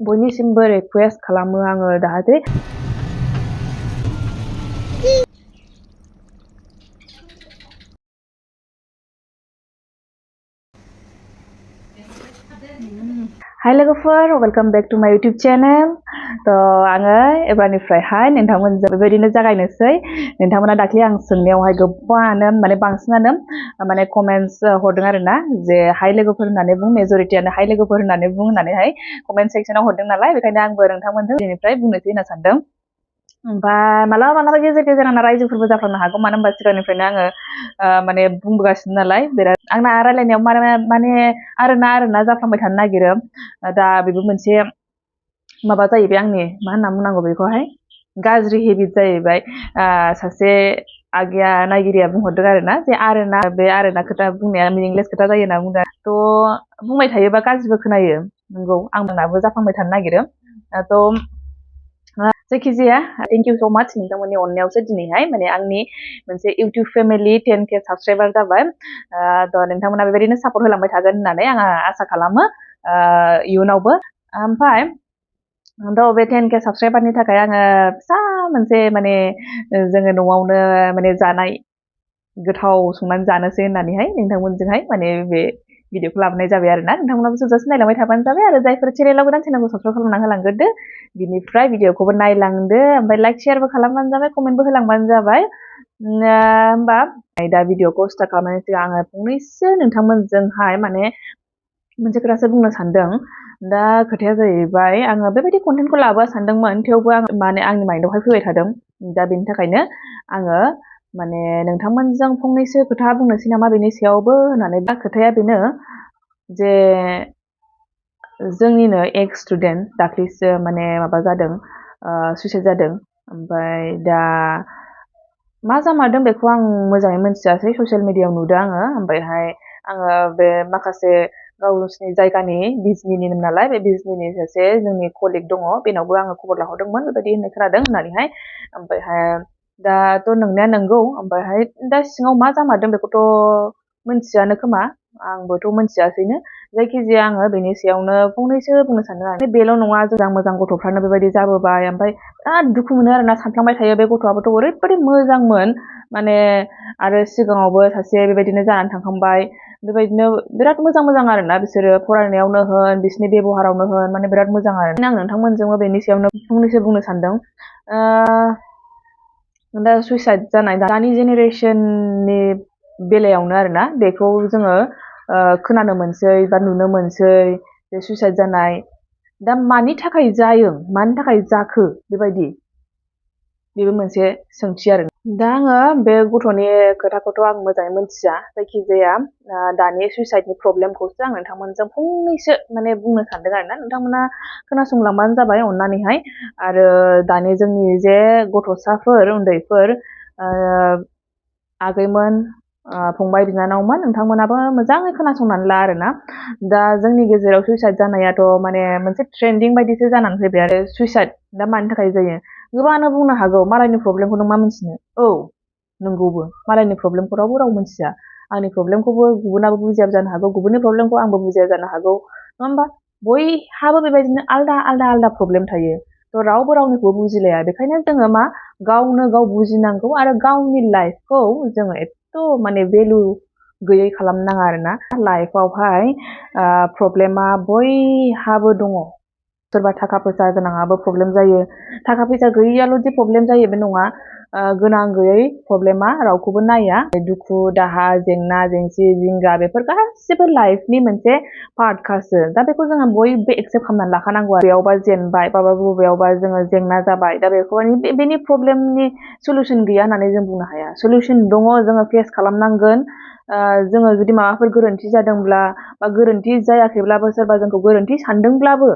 बयनिसिमबो request खालामो आङो जाहाथे हाय लोगोफोर वेलकम बैक टू माय यूट्यूब चैनल तो आङो एबारनिफ्रायहाय नोंथांमोनजों बेबायदिनो जागायनोसै नोंथांमोना दाख्लै आं सोंनायावहाय गोबाङानो माने बांसिनानो माने कमेन्ट्स हरदों आरोना जे हाय लोगोफोर होननानै बुं मेजरिटियानो हाय लोगोफोर होननानै बुं होननानैहाय कमेन्ट सेक्शनाव हरदों नालाय बेखायनो आंबो नोंथांमोनजों दिनैनिफ्राय बुंनोसै होनना सानदों ओमफ्राय मालाबा गेजेर गेजेर आंना रायजोफोरबो जाफ्लांनो हागौ मानो होनबा सिगांनिफ्रायनो आङो माने बुंबोगासिनो नालाय बिराद आंना रायलायनायाव माने आरोना जाफ्लांबाय थानो नागिरो दा बेबो मोनसे माबा जाहैबाय आंनि मा होनना बुंनांगौ बेखौहाय गाज्रि हेबिट जाहैबाय सासे आगैया नायगिरिया बुंहरदों आरोना जे आरोना बे आरोना खोथा बुंनाया मिनिंलेस खोथा जायो होनना बुंदों थ' बुंबाय थायोबा गाज्रिबो खोनायो नंगौ आंनाबो जाफ्लांबाय थानो नागिरो थ' जायखिजाया थेंक इउ स' माच नोंथांमोननि अननायावसो दिनैहाय माने आंनि मोनसे इउटिउब फेमिलि 10K साबसक्राइबार जाबाय थ' नोंथांमोना बेबायदिनो सापर्ट होलांबाय थागोन होननानै आङो आसा खालामो इयुनावबो ओमफ्राय थ' बे 10K साबसक्राइबारनि थाखाय आङो फिसा मोनसे माने जोङो न'आवनो माने जानाय गोथाव संनानै जानोसै होननानैहाय नोंथांमोनजोंहाय माने बे भिडिअखौ लाबोनाय जाबाय आरोना नोंथांमोनाबो जास्ट नायलांबाय थाबानो जाबाय आरो जायफोर चेनेलाव गोदान चेनेलखौ साबसक्राइब खालामना होलांग्रोदो बिनिफ्राय भिडिअखौबो नायलांदो ओमफ्राय लाइक शेयारबो खालामबानो जाबाय कमेन्टबो होलांबानो जाबाय होमबा दा भिडिअखौ स्टार्ट खालामनायनि सिगां आङो फंनैसो नोंथांमोनजोंहाय माने मोनसे खोथासो बुंनो सानदों दा खोथाया जाहैबाय आङो बेबायदि कन्टेन्टखौ लाबोआ सानदोंमोन थेवबो आं माने आंनि माइन्डआवहाय फैबाय थादों दा बेनि थाखायनो आङो माने नोंथांमोनजों फंनैसो खोथा बुंनोसै नामा बेनि सायावबो होननानै दा खोथाया बेनो जे जोंनिनो एक्स स्टुडेन्ट दाख्लैसो माने माबा जादों सुइसाइड जादों ओमफ्राय दा मा जामारदों बेखौ आं मोजाङै मिथियासै ससियेल मिडियायाव नुदों आङो ओमफ्रायहाय आङो बे माखासे गावसिनि जायगानि बिजनिनिमोन नालाय बे बिजनिनि सासे जोंनि कलिग दङ बेनावबो आङो खबर लाहरदोंमोन बेबायदि होननाय खोनादों होननानैहाय ओमफ्रायहाय दाथ' नंनाया नंगौ ओमफ्रायहाय दा सिङाव मा जामारदों बेखौथ' मिथियानो खोमा आंबोथ' मिथियासैनो जायखिजाया आङो बेनि सायावनो फंनैसो बुंनो सानदों आरो बेल' नङा मोजां गथ'फ्रानो बेबायदि जाबोबाय ओमफ्राय बिराद दुखु मोनो आरोना सानफ्लांबाय थायो बे गथ'आबोथ' ओरैबायदि मोजांमोन माने आरो सिगाङावबो सासे बेबायदिनो जानानै थांखांबाय बेबायदिनो बिराद मोजां आरोना बिसोरो फरायनायावनो होन बिसोरनि बेबहारावनो होन माने बिराद मोजां आरो आं नोंथांमोनजोंबो बेनि सायावनो फंनैसो बुंनो सानदों दा सुइसाइड जानाय दानि जेनेरेसननि बेलायावनो आरोना बेखौ जोङो खोनानो मोनसै बा नुनो मोनसै जे सुइसाइड जानाय दा मानि थाखाय जायो मानि थाखाय जाखो बेबायदि बेबो मोनसे सोंथि आरो दा आङो बे गथ'नि खोथाखौथ' आं मोजाङै मिथिया जायखिजाया दानि सुइसाइडनि प्रब्लेमखौसो आं नोंथांमोनजों फंनैसो माने बुंनो सानदों आरोना नोंथांमोना खोनासंलांबानो जाबाय अननानैहाय आरो दानि जोंनि जे गथ'साफोर उन्दैफोर आगैमोन फंबाय बिनानावमोन नोंथांमोनाबो मोजाङै खोनासंनानै ला आरोना दा जोंनि गेजेराव सुइसाइड जानायाथ' माने मोनसे ट्रेन्डिं बायदिसो जानानै फैबाय आरो सुइसाइड दा मानि थाखाय जायो गोबाङानो बुंनो हागौ मालायनि प्रब्लेमखौ नों मा मिथिनो औ नंगौबो मालायनि प्रब्लेमखौ रावबो मिथिया आंनि प्रब्लेमखौबो गुबुनाबो बुजियाबो जानो हागौ गुबुननि प्रब्लेमखौ आंबो बुजिया जानो हागौ नङा होमबा बयहाबो बेबायदिनो आलदा प्रब्लेम थायो थ' रावबो रावनिखौबो बुजिलाया बेखायनो जोङो मा गावनो गाव बुजिनांगौ आरो गावनि लाइफखौ जोङो एथ' माने भेलु गैयै खालामनाङा आरोना लाइफआवहाय प्रब्लेमा बयहाबो दङ सोरबा थाखा फैसा गोनाङाबो प्रब्लेम जायो थाखा फैसा गैयियाल' जे प्रब्लेम जायो बे नङा गोनां गैयै प्रब्लेमा रावखौबो नाया दुखु दाहा जेंना जेंसि जिंगा बेफोर गासिबो लाइफनि मोनसे पार्टखासो दा बेखौ जोङो बयबो एक्सेप्ट खालामनानै लाखानांगौ आरो बेयावबा जेनबाय बबेयावबा जोङो जेंना जाबाय दा बेखौ बेनि प्रब्लेमनि सलुसन गैया होननानै जों बुंनो हाया सलुसन दङ जोङो फेस खालामनांगोन जोङो जुदि माबाफोर गोरोन्थि जादोंब्ला बा गोरोन्थि जायाखैब्लाबो सोरबा जोंखौ गोरोन्थि सानदोंब्लाबो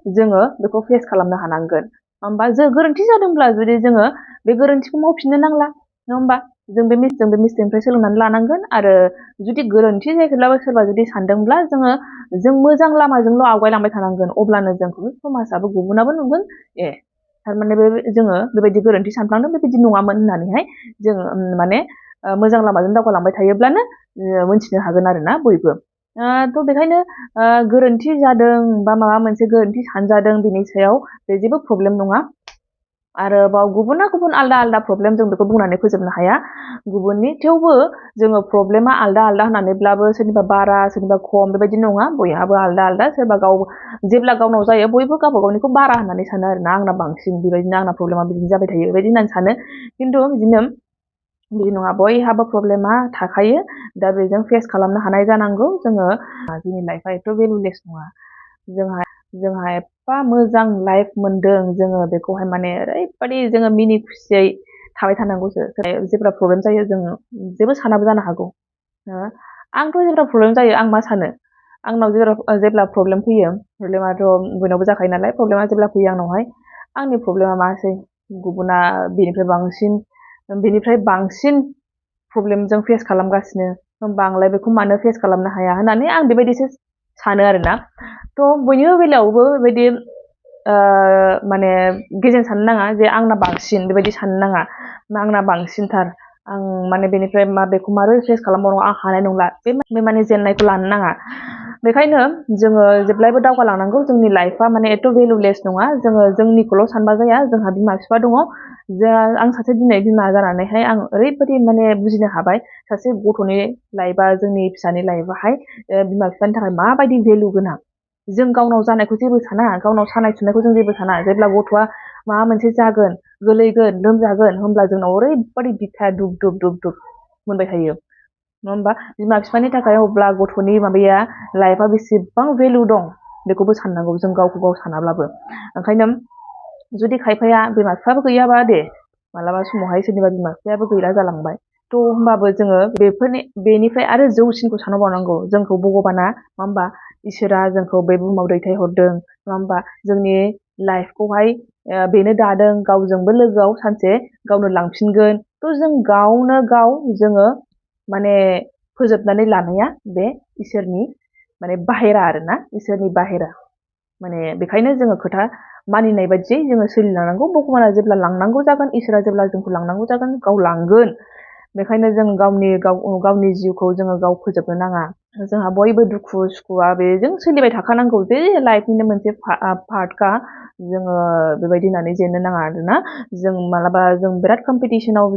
जोङो बेखौ फेस खालामनो हानांगोन होमबा जों गोरोन्थि जादोंब्ला जुदि जोङो बे गोरोन्थिखौ मावफिननो नांला नङा होमबा जों बे मिस्टेकनिफ्राय सोलोंनानै लानांगोन आरो जुदि गोरोन्थि जायाखैब्लाबो सोरबा जुदि सानदोंब्ला जों मोजां लामाजोंल' आवगायलांबाय थानांगोन अब्लानो जोंखौ समाजाबो गुबुनाबो नुगोन थारमाने जोङो बेबायदि गोरोन्थि सानफ्लांदों बेबायदि नङामोन होननानैहाय जोङो माने मोजां लामाजों दावगालांबाय थायोब्लानो मोनथिनो हागोन आरोना बयबो थ' बेखायनो गोरोन्थि जादों बा माबा मोनसे गोरोन्थि सानजादों बिनि सायाव बे जेबो प्रब्लेम नङा। आरोबाव गुबुना गुबुन आलदा आलदा प्रब्लेम जों बेखौ बुंनानै फोजोबनो हाया गुबुननि थेवबो जोङो प्रब्लेमा आलदा आलदा होननानैब्लाबो सोरनिबा बारा सोरनिबा खम बेबायदि नङा बयहाबो आलदा आलदा सोरबा गाव जेब्ला गावनाव जायो बयबो गावबा गावनिखौ बारा होननानै सानो आरोना आंना बांसिन बेबायदिनो आंना प्रब्लेमा बिदिनो जाबाय थायो बेबायदि होननानै सानो खिन्थु बिदि नङा बयहाबो प्रब्लेमा थाखायो दा बेजों फेस खालामनो हानाय जानांगौ जोङो जोंनि लाइफआ एथ' भेलुलेस नङा जोंहा एफा मोजां लाइफ मोनदों जोङो बेखौहाय माने ओरैबायदि जोङो मिनि खुसियै थाबाय थानांगौसो जेब्ला प्रब्लेम जायो जों जेबो सानाबो जानो हागौ आंथ' जेब्ला प्रब्लेम जायो आं मा सानो आंनाव जेब्ला प्रब्लेम फैयो प्रब्लेमाथ' बयनावबो जाखायो नालाय प्रब्लेमा जेब्ला फैयो आंनावहाय आंनि प्रब्लेमा मासै गुबुना बेनिफ्राय बांसिन प्रब्लेमजों फेस खालामगासिनो होमबा आंलाय बेखौ मानो फेस खालामनो हाया होननानै आं बेबायदिसो सानो आरोना थ' बयनिबो बेलायावबो बेबायदि माने गेजेन साननो नाङा जे आंना बांसिन बेबायदि साननो नाङा आंना बांसिनथार आं माने बेनिफ्राय बेखौ मारै फेस खालामबावनांगौ आं हानाय नंला बे माने जेननायखौ लानो नाङा बेखायनो जोङो जेब्लायबो दावगालांनांगौ जोंनि लाइफआ माने एथ' भेलुलेस नङा जोङो जोंनिखौल' सानबा जाया जोंहा बिमा बिफा दङ आं सासे दिनै बिमा जानानैहाय आं ओरैबायदि माने बुजिनो हाबाय सासे गथ'नि लाइफआ जोंनि फिसानि लाइफआहाय बिमा बिफानि थाखाय माबायदि भेलु गोनां जों गावनाव जानायखौ जेबो साना गावनाव सानाय सुनायखौ जों जेबो साना जेब्ला गथ'आ माबा मोनसे जागोन गोलैगोन लोमजागोन होमब्ला जोंनाव ओरैबायदि बिखाया दुब दुब दुब दुब मोनबाय थायो नङा होमबा बिमा बिफानि थाखाय अब्ला गथ'नि माबाया लाइफआ बेसेबां भेलु दं बेखौबो साननांगौ जों गावखौ गाव सानाब्लाबो ओंखायनो जुदि खायफाया बिमा बिफाबो गैयाबा दे मालाबा समावहाय सोरनिबा बिमा बिफायाबो गैला जालांबाय थ' होमबाबो जोङो बेनिफ्राय आरो जौसिनखौ सानबावनांगौ जोंखौ भगबाना नङा होमबा इसोरा जोंखौ बे बुहुमाव दैथायहरदों नङा होमबा जोंनि लाइफखौहाय बेनो दादों गावजोंबो लोगोआव सानसे गावनो लांफिनगोन थ' जों गावनो गाव जोङो माने फोजोबनानै लानाया बे इसोरनि माने बाहेरा आरोना इसोरनि बाहेरा माने बेखायनो जोङो खोथा मानिनाय बायदियै जोङो सोलिलांनांगौ भगबाना जेब्ला लांनांगौ जागोन इसोरा जेब्ला जोंखौ लांनांगौ जागोन गाव लांगोन बेखायनो जों गावनि जिउखौ जोङो गाव फोजोबनो नाङा जोंहा बयबो दुखु सुखुआ बेजों सोलिबाय थाखानांगौ जे लाइफनिनो मोनसे पार्टखा जोङो बेबायदि होननानै जेननो नाङा आरोना जों मालाबा जों बिराद कम्पिटिसनाव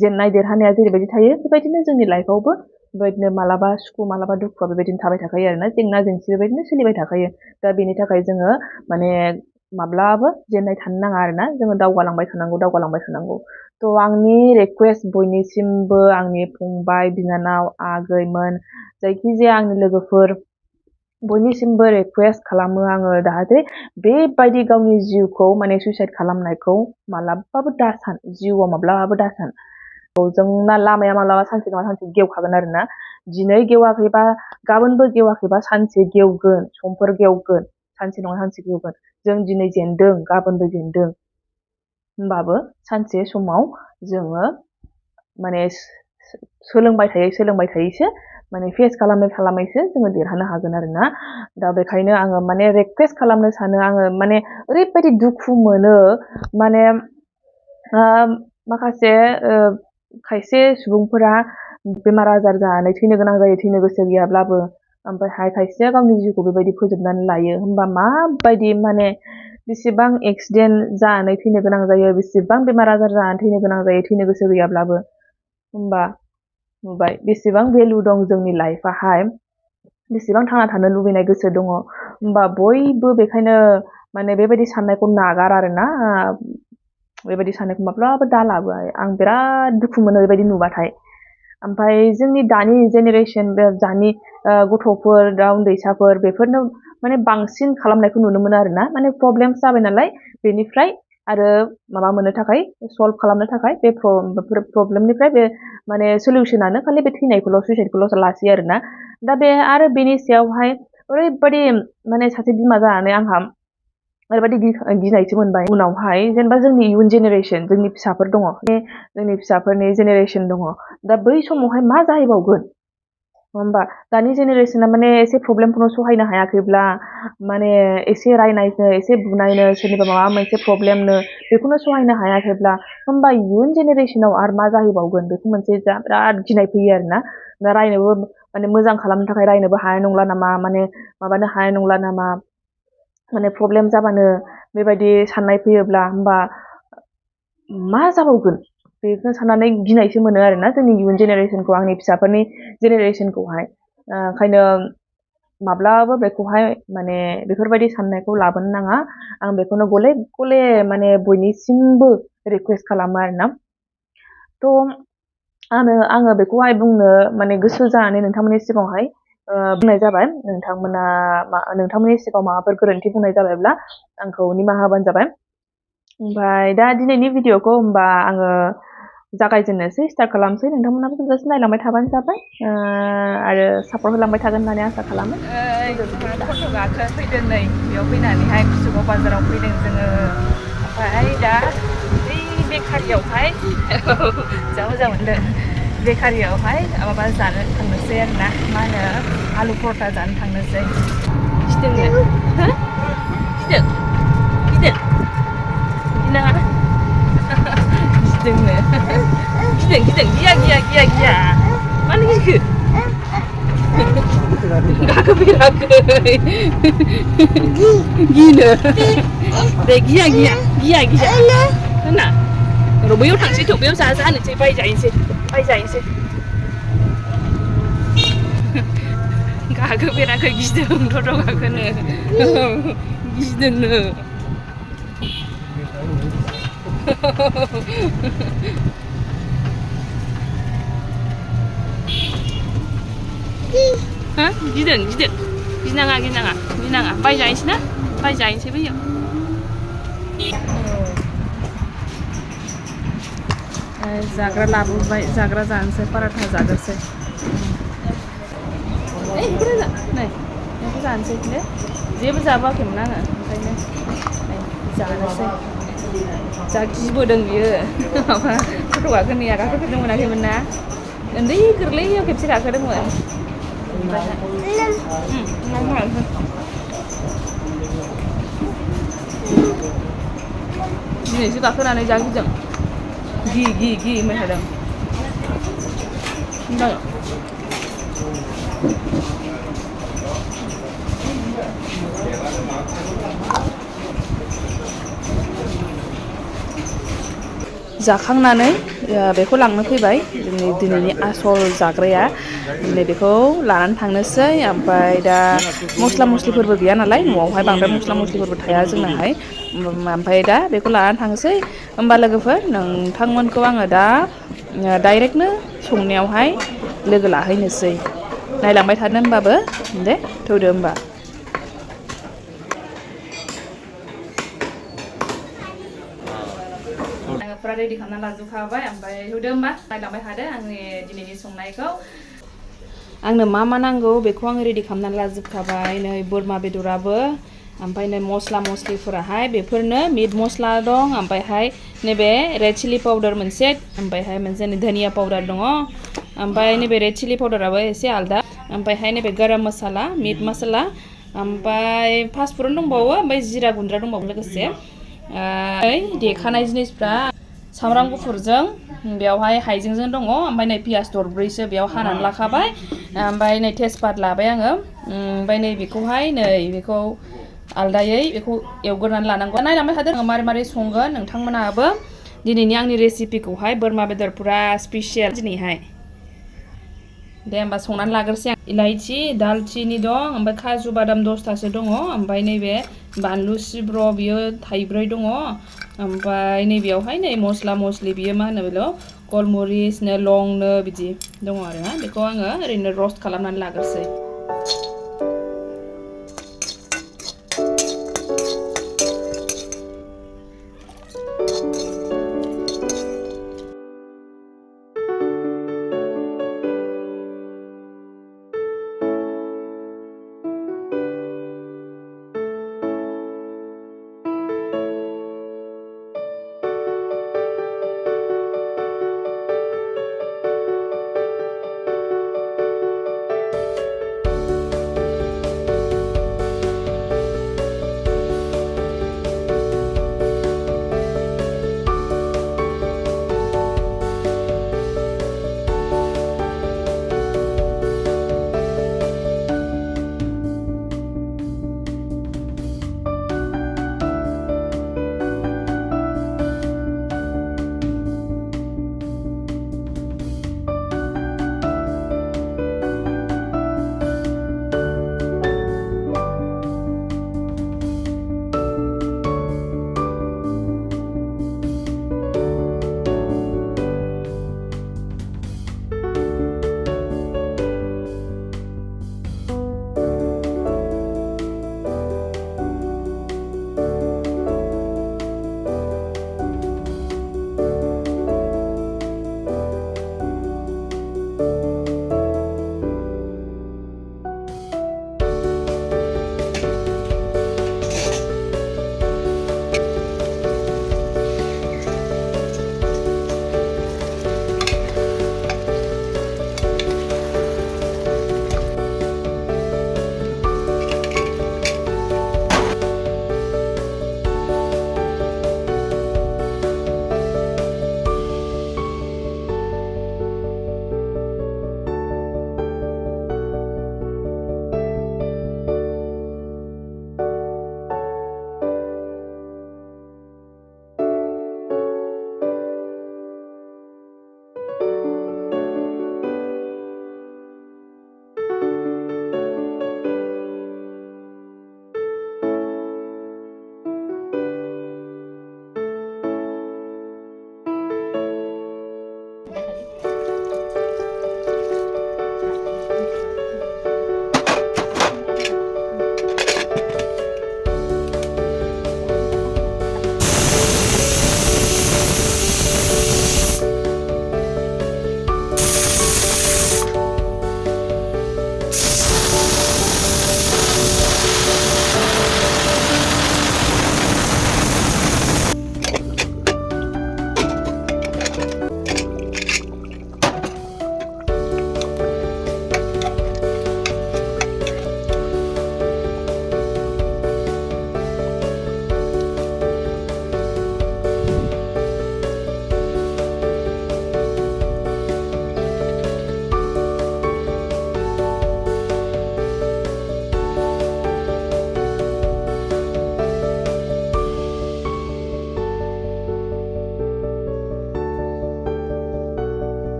जेननाय देरहानाया जेरैबायदि थायो बेबायदिनो जोंनि लाइफआवबो बेबायदिनो मालाबा सुखु मालाबा दुखुआ बेबायदिनो थाबाय थाखायो आरोना जेंना जेंसि बेबायदिनो सोलिबाय थाखायो दा बेनि थाखाय जोङो माने माब्लाबो जेननाय थानो नाङा आरोना जोङो दावगालांबाय थानांगौ थ' आंनि रिकुवेस्ट बयनिसिमबो आंनि फंबाय बिनानाव आगैमोन जायखिजाया आंनि लोगोफोर बयनिसिमबो रिकुवेस्ट खालामो आङो जाहाथे बेबायदि गावनि जिउखौ माने सुइसाइड खालामनायखौ मालाबाबो दासान जिउआव माब्लाबाबो दासान जोंना लामाया माब्लाबा सानसे नङा सानसे गेवखागोन आरोना दिनै गेवाखैबा गाबोनबो गेवाखैबा सानसे गेवगोन समफोर गेवगोन सानसे नङा सानसे गेवगोन जों दिनै जेनदों गाबोनबो जेनदों होमबाबो सानसे समाव जोङो माने सोलोंबाय थायोसो माने फेस खालामैसो जोङो देरहानो हागोन आरोना दा बेखायनो आङो माने रिकुवेस्ट खालामनो सानो आङो माने ओरैबायदि दुखु मोनो माने माखासे खायसे सुबुंफोरा बेमार आजार जानानै थैनो गोनां जायो थैनो गोसो गैयाब्लाबो ओमफ्राय खायसेया गावनि जिउखौ बेबायदि फोजोबनानै लायो होमबा माबायदि माने बेसेबां एक्सिडेन्ट जानानै थैनो गोनां जायो बेसेबां बेमार आजार जानानै थैनो गोनां जायो थैनो गोसो गैयाब्लाबो होमबा नुबाय बेसेबां भेलु दं जोंनि लाइफआहाय बेसेबां थांना थानो लुबैनाय गोसो दङ होमबा बयबो बेखायनो माने बेबायदि साननायखौ नागार आरोना बेबायदि साननायखौ माब्लाबो दालाबो आं बिराद दुखु मोनो बेबायदि नुबाथाय ओमफ्राय जोंनि दानि जेनेरेसन दानि गथ'फोर दा उन्दैसाफोर बेफोरनो माने बांसिन खालामनायखौ नुनो मोनो आरोना माने प्रब्लेम जाबाय नालाय बेनिफ्राय आरो माबा मोननो थाखाय सल्भ खालामनो थाखाय बे प्रब्लेमनिफ्राय बे माने सलिउसनानो खालि बे थैनायखौल' सुइसाइडखौल' लासैयो आरोना दा बे आरो बेनि सायावहाय ओरैबायदि माने सासे बिमा जानानै आंहा ओरैबायदि गिनायसो मोनबाय उनावहाय जेनेबा जोंनि इयुन जेनेरेसन जोंनि फिसाफोर दङ जोंनि फिसाफोरनि जेनेरेसन दङ दा बै समावहाय मा जाहैबावगोन होमबा दानि जेनेरेसना माने एसे प्रब्लेमखौनो सहायनो हायाखैब्ला माने एसे रायनायनो एसे बुनायनो सोरनिबा माबा मोनसे प्रब्लेमनो बेखौनो सहायनो हायाखैब्ला होमबा इयुन जेनेरेसनाव आरो मा जाहैबावगोन बेखौ मोनसे बिराद गिनाय फैयो आरोना दा रायनोबो माने मोजां खालामनो थाखाय रायनोबो हानाय नंला नामा माने माबानो हानाय नंला नामा माने प्रब्लेम जाबानो बेबायदि साननाय फैयोब्ला होमबा मा जाबावगोन बेखौ साननानै गिनायसो मोनो आरोना जोंनि इयुन जेनेरेसनखौ आंनि फिसाफोरनि जेनेरेसनखौहाय ओंखायनो माब्लाबो बेखौहाय माने बेफोरबायदि साननायखौ लाबोनो नाङा आं बेखौनो गले गले माने बयनिसिमबो रिकुवेस्ट खालामो आरोना थ' आङो बेखौहाय बुंनो माने गोसो जानानै नोंथांमोननि सिगाङावहाय बुंनाय जाबाय नोंथांमोननि सिगाङाव माबाफोर गोरोन्थि बुंनाय जाबायब्ला आंखौ निमाहा होबानो जाबाय ओमफ्राय दा दिनैनि भिडिअखौ होमबा आङो जागायजेननोसै स्टार्ट खालामसै नोंथांमोनाबो थोजासे नायलांबाय थाबानो जाबाय आरो सापर्ट होलांबाय थागोन होननानै आसा खालामो फट' गाखो फैदों नै बेयाव फैनानैहाय कुसुगाव बाजाराव फैदों जोङो ओमफ्राय दा बै बेकारियावहाय जा मोजां मोनदों बेकारियावहाय माबा जानो थांनोसै आरोना मा होनो आलु परथा जानो थांनोसै गिदोंनो हो गिदों गिदों गिनाङा गिदोंनो गिदों गिया मानो गिखो गाखोफेराखै गिनो दे गिया होना र' बैयाव थांसै थ' बैयाव जानोसै बायजाहैनोसै गाखोफेराखै गिदों टट' गाखोनो गिदोंनो हा गिदों गिनाङा बायजाहैनोसै ना बायजाहैनोसै बैयाव जाग्रा लाबोबाय जाग्रा जानोसै पाराथा जाग्रोसै नै बेखौ जानोसै दे जेबो जाबोआखैमोन आङो ओंखायनो जानोसै जा गिबोदों बियो माबा गथ' गाखोनाया गाखोफेरनो मोनाखैमोन ना उन्दै गोरलैयाव खेबसे गाखोदोंमोन दिनैसो गाखोनानै जा गिदों गि होनबाय थादों जाखांनानै बेखौ लांनो फैबाय जोंनि दिनैनि आसल जाग्राया दिनै बेखौ लानानै थांनोसै ओमफ्राय दा मस्ला मस्लिफोरबो गैया नालाय न'आवहाय बांद्राय मस्ला मस्लिफोरबो थाया जोंनाहाय ओमफ्राय दा बेखौ लानानै थांनोसै होमबा लोगोफोर नोंथांमोनखौ आङो दा डाइरेक्टनो संनायावहाय लोगो लाहैनोसै नायलांबाय थानो होमबाबो दे थौदो होमबा फुरा रेडि खालामना लाजोबखाबाय ओमफ्राय होदो होमबा नायलांबाय थादो आंनि दिनैनि संनायखौ आंनो मा नांगौ बेखौ आङो रेडि खालामनानै लाजोबखाबाय नै बोरमा बेदराबो ओमफ्राय नै मस्ला मस्लिफोराहाय बेफोरनो मिट मस्ला दं ओमफ्रायहाय नैबे रेड चिली पाउडार मोनसे ओमफ्रायहाय मोनसे धनिया पाउडार दङ ओमफ्राय नैबे रेड चिली पाउडाराबो एसे आलदा ओमफ्रायहाय नैबे गरम मसाला मिट मसाला ओमफ्राय फासफुरन दंबावो ओमफ्राय जिरा गुन्द्रा दंबावो लोगोसे देखानाय जिनिसफ्रा सामब्राम गुफुरजों बेवहाय हाइजेंजों दङ ओमफ्राय नै पियास दरब्रैसो बेयाव हानानै लाखाबाय ओमफ्राय नै तेजपात लाबाय आङो ओमफ्राय नै बेखौहाय बेखौ आलदायै बेखौ एवग्रोनानै लानांगौ नायलांबाय थादों आङो मारै संगोन नोंथांमोनाबो दिनैनि आंनि रेसिपिखौहाय बोरमा बेदर पुरा स्पेसियेल दिनैहाय दे होमबा संनानै लाग्रोसै आं इलायचि दालचिनि दं ओमफ्राय काजु बादाम 10थासो दङ ओमफ्राय नैबे बानलु सिब्र' बियो थाइब्रै दङ ओमफ्राय नैबेयावहाय नै मस्ला मस्लि बियो मा होनो बेल' गलमरिसनो लंनो बिदि दङ आरोना बेखौ आङो ओरैनो रस्ट खालामनानै लाग्रोसै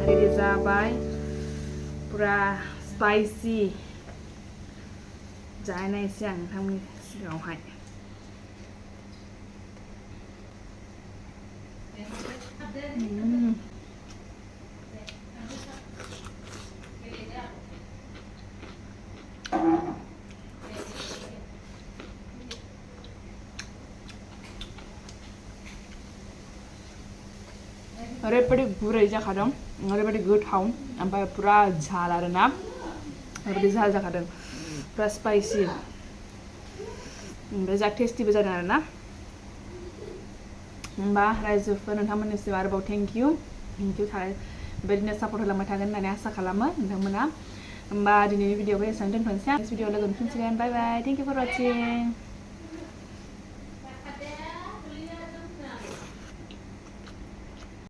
रेडि जाबाय पुरा स्पाइसि जानायसै आं नोंथांमोननि सिगाङावहाय ओरैबायदि गुरै जाखादों ओरैबायदि गोथाव ओमफ्राय पुरा झाल आरोना ओरैबायदि झाल जाखादों पुरा स्पाइसि ओमफ्राय जा टेस्टिबो जादों आरोना होमबा रायजोफोर नोंथांमोननिसिम आरोबाव थेंक इउ थाखाय बेबायदिनो सापर्ट होलांबाय थागोन होननानै आसा खालामो नोंथांमोना होमबा दिनैनि भिडिअखौ एसेबां दोनथ'नोसै नेक्स्ट भिडिअ लोगो मोनफिनसिगोन बाय बाय थेंक इउ फर वाचिं